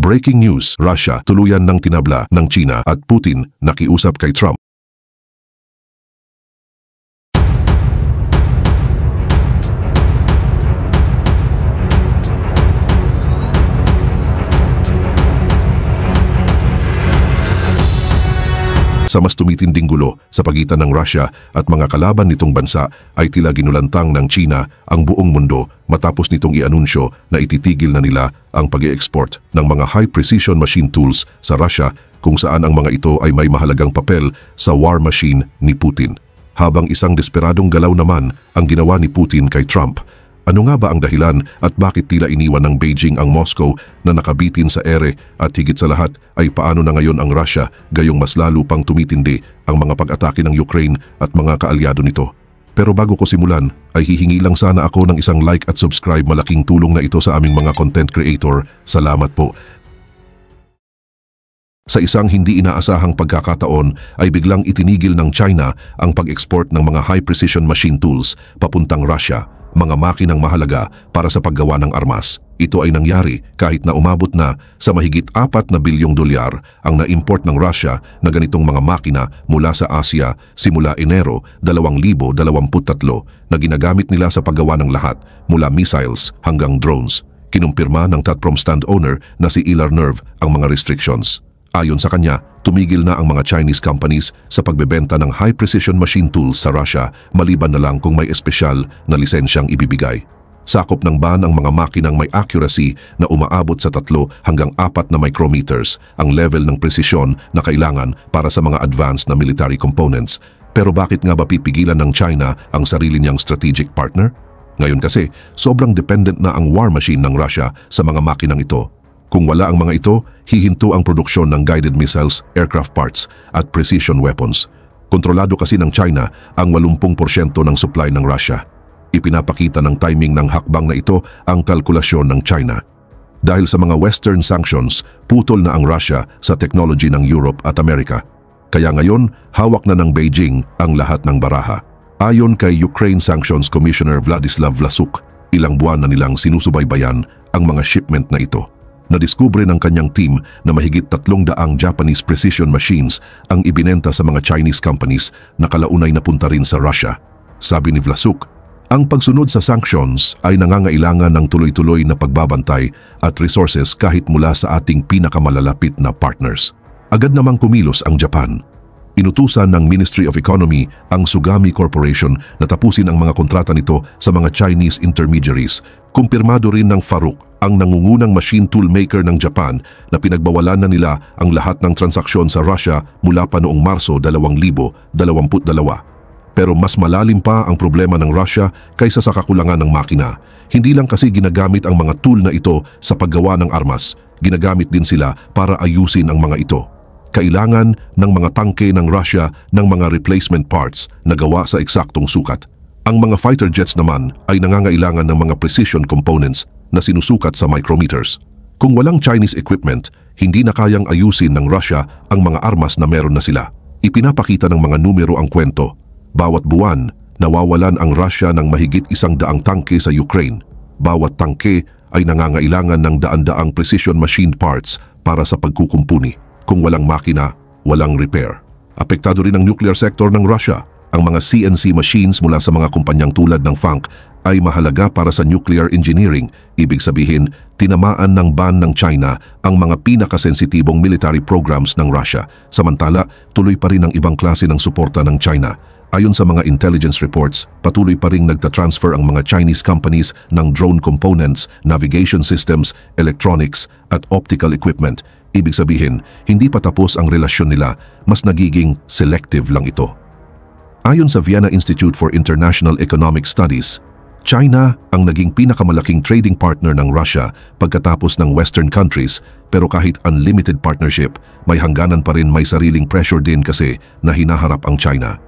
Breaking news, Russia tuluyan ng tinabla ng China at Putin nakiusap kay Trump. Sa mas tumitinding gulo sa pagitan ng Russia at mga kalaban nitong bansa ay tila ginulantang ng China ang buong mundo matapos nitong ianunsyo na ititigil na nila ang pag-i-export ng mga high-precision machine tools sa Russia kung saan ang mga ito ay may mahalagang papel sa war machine ni Putin. Habang isang desperadong galaw naman ang ginawa ni Putin kay Trump. Ano nga ba ang dahilan at bakit tila iniwan ng Beijing ang Moscow na nakabitin sa ere at higit sa lahat ay paano na ngayon ang Russia gayong mas lalo pang tumitindi ang mga pag-atake ng Ukraine at mga kaalyado nito? Pero bago ko simulan ay hihingi lang sana ako ng isang like at subscribe, malaking tulong na ito sa aming mga content creator. Salamat po. Sa isang hindi inaasahang pagkakataon ay biglang itinigil ng China ang pag-export ng mga high-precision machine tools papuntang Russia, mga makinang mahalaga para sa paggawa ng armas. Ito ay nangyari kahit na umabot na sa mahigit 4 na bilyong dolyar ang na-import ng Russia na ganitong mga makina mula sa Asia simula Enero 2023 na ginagamit nila sa paggawa ng lahat mula missiles hanggang drones. Kinumpirma ng Tatprom stand owner na si Ilar Nerv ang mga restrictions. Ayon sa kanya, tumigil na ang mga Chinese companies sa pagbebenta ng high-precision machine tools sa Russia maliban na lang kung may espesyal na lisensyang ibibigay. Sakop ng ban ang mga makinang may accuracy na umaabot sa 3 hanggang 4 na micrometers, ang level ng presisyon na kailangan para sa mga advanced na military components. Pero bakit nga ba pipigilan ng China ang sarili niyang strategic partner? Ngayon kasi, sobrang dependent na ang war machine ng Russia sa mga makinang ito. Kung wala ang mga ito, hihinto ang produksyon ng guided missiles, aircraft parts at precision weapons. Kontrolado kasi ng China ang 80% ng supply ng Russia. Ipinapakita ng timing ng hakbang na ito ang kalkulasyon ng China. Dahil sa mga Western sanctions, putol na ang Russia sa technology ng Europe at Amerika. Kaya ngayon, hawak na ng Beijing ang lahat ng baraha. Ayon kay Ukraine Sanctions Commissioner Vladislav Vlasuk, ilang buwan na nilang sinusubaybayan ang mga shipment na ito. Nadiskubre ng kanyang team na mahigit 300 Japanese precision machines ang ibinenta sa mga Chinese companies na kalaunay napunta rin sa Russia. Sabi ni Vlasuk, ang pagsunod sa sanctions ay nangangailangan ng tuloy-tuloy na pagbabantay at resources kahit mula sa ating pinakamalalapit na partners. Agad namang kumilos ang Japan. Inutusan ng Ministry of Economy ang Sugami Corporation na tapusin ang mga kontrata nito sa mga Chinese intermediaries. Kumpirmado rin ng Farouk, ang nangungunang machine tool maker ng Japan, na pinagbawalan na nila ang lahat ng transaksyon sa Russia mula pa noong Marso 2022. Pero mas malalim pa ang problema ng Russia kaysa sa kakulangan ng makina. Hindi lang kasi ginagamit ang mga tool na ito sa paggawa ng armas, ginagamit din sila para ayusin ang mga ito. Kailangan ng mga tangke ng Russia ng mga replacement parts na gawa sa eksaktong sukat. Ang mga fighter jets naman ay nangangailangan ng mga precision components na sinusukat sa micrometers. Kung walang Chinese equipment, hindi na kayang ayusin ng Russia ang mga armas na meron na sila. Ipinapakita ng mga numero ang kwento. Bawat buwan, nawawalan ang Russia ng mahigit 100 tangke sa Ukraine. Bawat tangke ay nangangailangan ng daan-daang precision machined parts para sa pagkukumpuni. Kung walang makina, walang repair. Apektado rin ang nuclear sector ng Russia. Ang mga CNC machines mula sa mga kumpanyang tulad ng Funk ay mahalaga para sa nuclear engineering. Ibig sabihin, tinamaan ng ban ng China ang mga pinakasensitibong military programs ng Russia. Samantala, tuloy pa rin ang ibang klase ng suporta ng China. Ayon sa mga intelligence reports, patuloy pa ring nagtatransfer ang mga Chinese companies ng drone components, navigation systems, electronics at optical equipment. Ibig sabihin, hindi pa tapos ang relasyon nila, mas nagiging selective lang ito. Ayon sa Vienna Institute for International Economic Studies, China ang naging pinakamalaking trading partner ng Russia pagkatapos ng Western countries, pero kahit unlimited partnership, may hangganan pa rin, may sariling pressure din kasi na hinaharap ang China.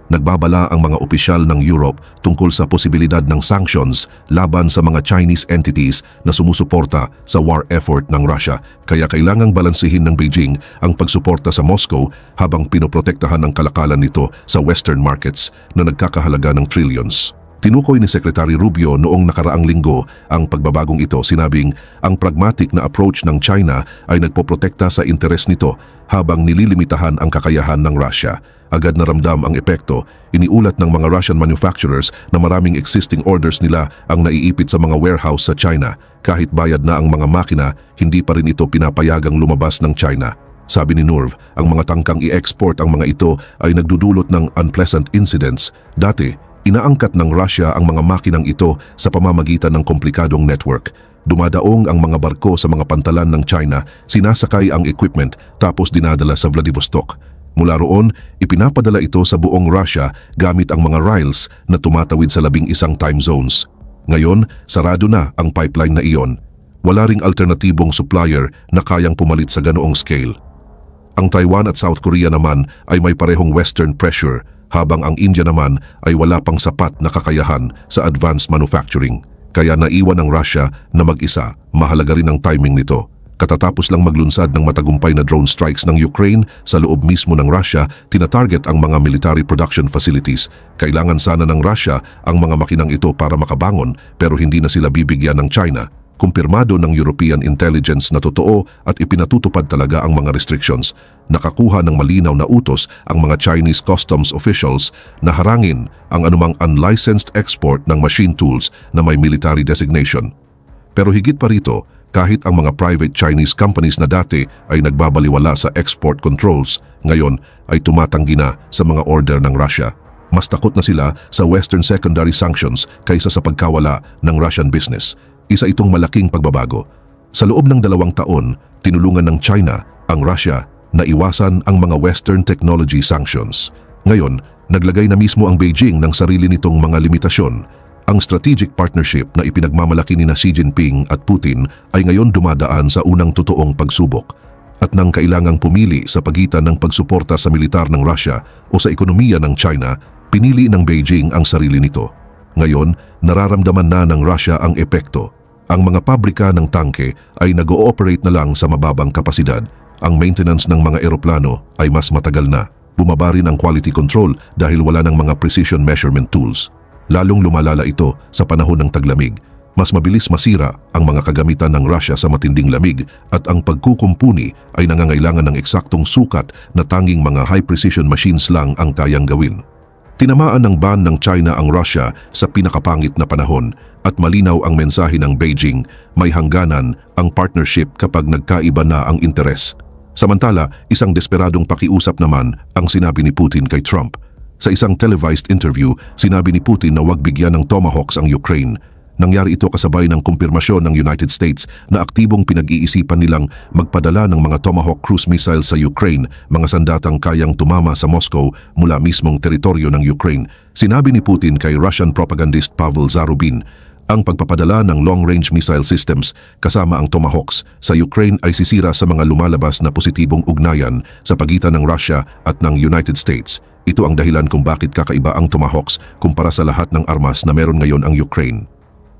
Nagbabala ang mga opisyal ng Europe tungkol sa posibilidad ng sanctions laban sa mga Chinese entities na sumusuporta sa war effort ng Russia, kaya kailangang balansehin ng Beijing ang pagsuporta sa Moscow habang pinoprotektahan ang kalakalan nito sa Western markets na nagkakahalaga ng trillions. Tinukoy ni Secretary Rubio noong nakaraang linggo ang pagbabagong ito, sinabing ang pragmatic na approach ng China ay nagpoprotekta sa interes nito habang nililimitahan ang kakayahan ng Russia. Agad na ramdam ang epekto. Iniulat ng mga Russian manufacturers na maraming existing orders nila ang naiipit sa mga warehouse sa China. Kahit bayad na ang mga makina, hindi pa rin ito pinapayagang lumabas ng China. Sabi ni Nurv, ang mga tangkang i-export ang mga ito ay nagdudulot ng unpleasant incidents. Dati, inaangkat ng Russia ang mga makinang ito sa pamamagitan ng komplikadong network. Dumadaong ang mga barko sa mga pantalan ng China, sinasakay ang equipment tapos dinadala sa Vladivostok. Mula roon, ipinapadala ito sa buong Russia gamit ang mga rails na tumatawid sa 11 time zones. Ngayon, sarado na ang pipeline na iyon. Wala ring alternatibong supplier na kayang pumalit sa ganoong scale. Ang Taiwan at South Korea naman ay may parehong western pressure, habang ang India naman ay wala pang sapat na kakayahan sa advanced manufacturing. Kaya naiwan ng Russia na mag-isa. Mahalaga rin ang timing nito. Katatapos lang maglunsad ng matagumpay na drone strikes ng Ukraine sa loob mismo ng Russia, tinatarget ang mga military production facilities. Kailangan sana ng Russia ang mga makinang ito para makabangon, pero hindi na sila bibigyan ng China. Kumpirmado ng European intelligence na totoo at ipinatutupad talaga ang mga restrictions. Nakakuha ng malinaw na utos ang mga Chinese customs officials na harangin ang anumang unlicensed export ng machine tools na may military designation. Pero higit pa rito, kahit ang mga private Chinese companies na dati ay nagbabaliwala sa export controls, ngayon ay tumatanggi na sa mga order ng Russia. Mas takot na sila sa Western secondary sanctions kaysa sa pagkawala ng Russian business. Isa itong malaking pagbabago. Sa loob ng 2 taon, tinulungan ng China ang Russia na iwasan ang mga Western technology sanctions. Ngayon, naglagay na mismo ang Beijing ng sarili nitong mga limitasyon. Ang strategic partnership na ipinagmamalaki ni Xi Jinping at Putin ay ngayon dumadaan sa unang totoong pagsubok. At nang kailangang pumili sa pagitan ng pagsuporta sa militar ng Russia o sa ekonomiya ng China, pinili ng Beijing ang sarili nito. Ngayon, nararamdaman na ng Russia ang epekto. Ang mga pabrika ng tangke ay nag-ooperate na lang sa mababang kapasidad. Ang maintenance ng mga eroplano ay mas matagal na. Bumaba rin ang quality control dahil wala ng mga precision measurement tools. Lalong lumalala ito sa panahon ng taglamig. Mas mabilis masira ang mga kagamitan ng Russia sa matinding lamig at ang pagkukumpuni ay nangangailangan ng eksaktong sukat na tanging mga high-precision machines lang ang kayang gawin. Tinamaan ng ban ng China ang Russia sa pinakapangit na panahon at malinaw ang mensahe ng Beijing, may hangganan ang partnership kapag nagkaiba na ang interes. Samantala, isang desperadong pakiusap naman ang sinabi ni Putin kay Trump. Sa isang televised interview, sinabi ni Putin na huwag bigyan ng Tomahawks ang Ukraine. Nangyari ito kasabay ng kumpirmasyon ng United States na aktibong pinag-iisipan nilang magpadala ng mga Tomahawk cruise missiles sa Ukraine, mga sandatang kayang tumama sa Moscow mula mismong teritoryo ng Ukraine. Sinabi ni Putin kay Russian propagandist Pavel Zarubin, ang pagpapadala ng long-range missile systems kasama ang Tomahawks sa Ukraine ay sisira sa mga lumalabas na positibong ugnayan sa pagitan ng Russia at ng United States. Ito ang dahilan kung bakit kakaiba ang Tomahawks kumpara sa lahat ng armas na meron ngayon ang Ukraine.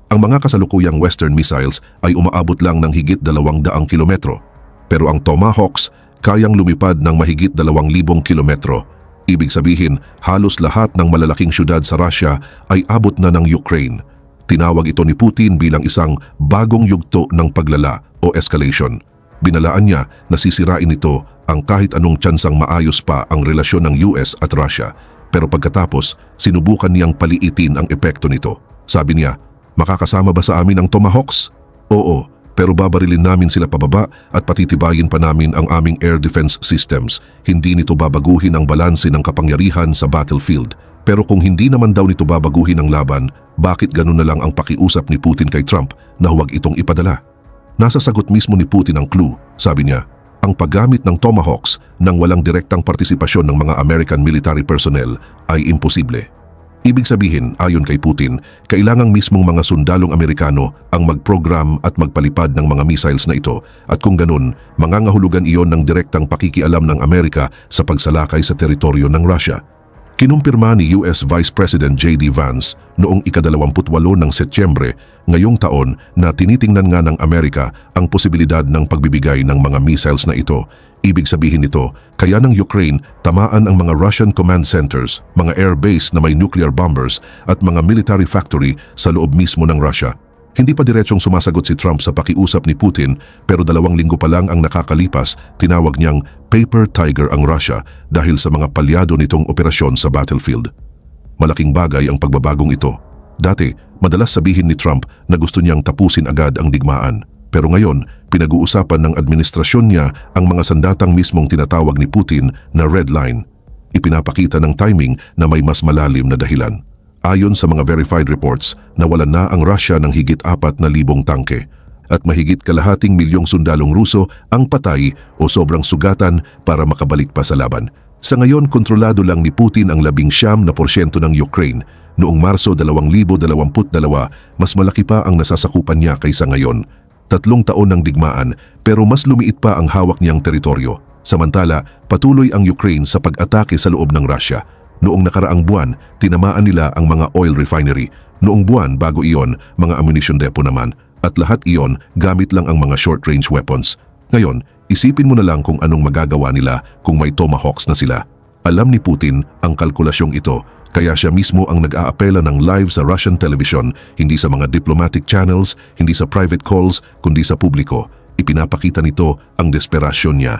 Ang mga kasalukuyang Western missiles ay umaabot lang ng higit 200 kilometro, pero ang Tomahawks kayang lumipad ng mahigit 2,000 kilometro. Ibig sabihin, halos lahat ng malalaking syudad sa Russia ay abot na ng Ukraine. Tinawag ito ni Putin bilang isang bagong yugto ng paglala o escalation. Binalaan niya na sisirain ito ang kahit anong tsansang maayos pa ang relasyon ng US at Russia. Pero pagkatapos, sinubukan niyang paliitin ang epekto nito. Sabi niya, makakasama ba sa amin ang Tomahawks? Oo, pero babarilin namin sila pababa at patitibayin pa namin ang aming air defense systems. Hindi nito babaguhin ang balanse ng kapangyarihan sa battlefield. Pero kung hindi naman daw nito babaguhin ang laban, bakit ganun na lang ang pakiusap ni Putin kay Trump na huwag itong ipadala? Nasa sagot mismo ni Putin ang clue. Sabi niya, ang paggamit ng Tomahawks nang walang direktang partisipasyon ng mga American military personnel ay imposible. Ibig sabihin, ayon kay Putin, kailangang mismong mga sundalong Amerikano ang mag-program at magpalipad ng mga missiles na ito at kung ganun, mangangahulugan iyon ng direktang pakikialam ng Amerika sa pagsalakay sa teritoryo ng Russia. Kinumpirma ni US Vice President J.D. Vance noong ika-28 ng Setyembre ngayong taon na tinitingnan nga ng Amerika ang posibilidad ng pagbibigay ng mga missiles na ito. Ibig sabihin nito, kaya ng Ukraine tamaan ang mga Russian command centers, mga air base na may nuclear bombers at mga military factory sa loob mismo ng Russia. Hindi pa diretsong sumasagot si Trump sa pakiusap ni Putin pero 2 linggo pa lang ang nakakalipas, tinawag niyang paper tiger ang Russia dahil sa mga palyado nitong operasyon sa battlefield. Malaking bagay ang pagbabagong ito. Dati, madalas sabihin ni Trump na gusto niyang tapusin agad ang digmaan. Pero ngayon, pinag-uusapan ng administrasyon niya ang mga sandatang mismong tinatawag ni Putin na red line. Ipinapakita ng timing na may mas malalim na dahilan. Ayon sa mga verified reports, nawalan na ang Russia ng higit 4,000 tangke at mahigit 250,000 sundalong Ruso ang patay o sobrang sugatan para makabalik pa sa laban. Sa ngayon, kontrolado lang ni Putin ang 19% ng Ukraine. Noong Marso 2022, mas malaki pa ang nasasakupan niya kaysa ngayon. 3 taon ng digmaan pero mas lumiit pa ang hawak niyang teritoryo. Samantala, patuloy ang Ukraine sa pag-atake sa loob ng Russia. Noong nakaraang buwan, tinamaan nila ang mga oil refinery. Noong buwan bago iyon, mga ammunition depot naman. At lahat iyon gamit lang ang mga short-range weapons. Ngayon, isipin mo na lang kung anong magagawa nila kung may Tomahawks na sila. Alam ni Putin ang kalkulasyong ito. Kaya siya mismo ang nag-aapela ng live sa Russian television, hindi sa mga diplomatic channels, hindi sa private calls, kundi sa publiko. Ipinapakita nito ang desperasyon niya.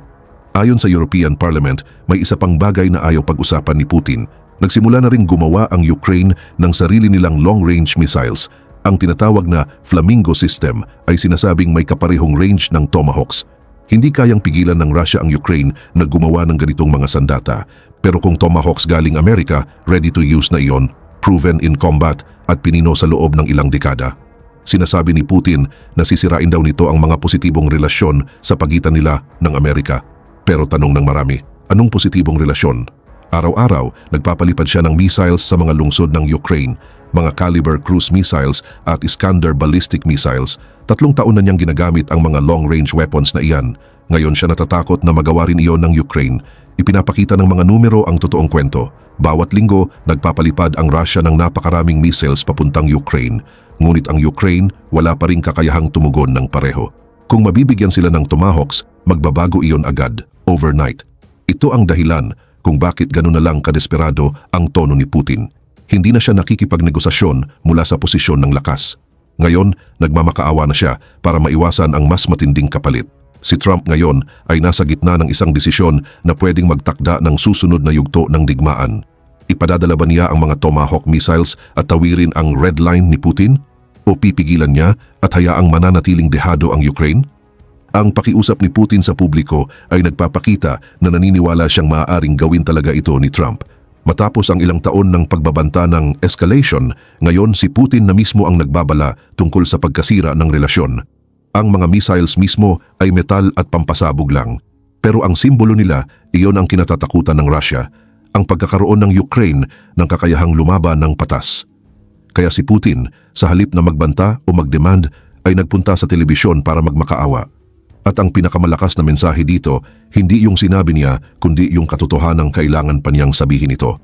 Ayon sa European Parliament, may isa pang bagay na ayaw pag-usapan ni Putin. Nagsimula na ring gumawa ang Ukraine ng sarili nilang long-range missiles. Ang tinatawag na Flamingo system ay sinasabing may kaparehong range ng Tomahawks. Hindi kayang pigilan ng Russia ang Ukraine na gumawa ng ganitong mga sandata. Pero kung Tomahawks galing Amerika, ready to use na iyon, proven in combat at pinino sa loob ng ilang dekada. Sinasabi ni Putin na sisirain daw nito ang mga positibong relasyon sa pagitan nila ng Amerika. Pero tanong ng marami, anong positibong relasyon? Araw-araw, nagpapalipad siya ng missiles sa mga lungsod ng Ukraine, mga Caliber cruise missiles at Iskander ballistic missiles. 3 taon na niyang ginagamit ang mga long-range weapons na iyan. Ngayon siya natatakot na magawa rin iyon ng Ukraine. Ipinapakita ng mga numero ang totoong kwento. Bawat linggo, nagpapalipad ang Russia ng napakaraming missiles papuntang Ukraine. Ngunit ang Ukraine, wala pa ring kakayahang tumugon ng pareho. Kung mabibigyan sila ng Tomahawks, magbabago iyon agad, overnight. Ito ang dahilan kung bakit gano'n na lang kadesperado ang tono ni Putin. Hindi na siya nakikipagnegosasyon mula sa posisyon ng lakas. Ngayon, nagmamakaawa na siya para maiwasan ang mas matinding kapalit. Si Trump ngayon ay nasa gitna ng isang desisyon na pwedeng magtakda ng susunod na yugto ng digmaan. Ipadadala ba niya ang mga Tomahawk missiles at tawirin ang red line ni Putin? O pipigilan niya at hayaang mananatiling dehado ang Ukraine? Ang pakiusap ni Putin sa publiko ay nagpapakita na naniniwala siyang maaaring gawin talaga ito ni Trump. Matapos ang ilang taon ng pagbabanta ng escalation, ngayon si Putin na mismo ang nagbabala tungkol sa pagkasira ng relasyon. Ang mga missiles mismo ay metal at pampasabog lang. Pero ang simbolo nila, iyon ang kinatatakutan ng Russia, ang pagkakaroon ng Ukraine ng kakayahang lumaban ng patas. Kaya si Putin, sa halip na magbanta o magdemand, ay nagpunta sa telebisyon para magmakaawa. At ang pinakamalakas na mensahe dito, hindi yung sinabi niya, kundi yung katotohanang kailangan pa niyang sabihin ito.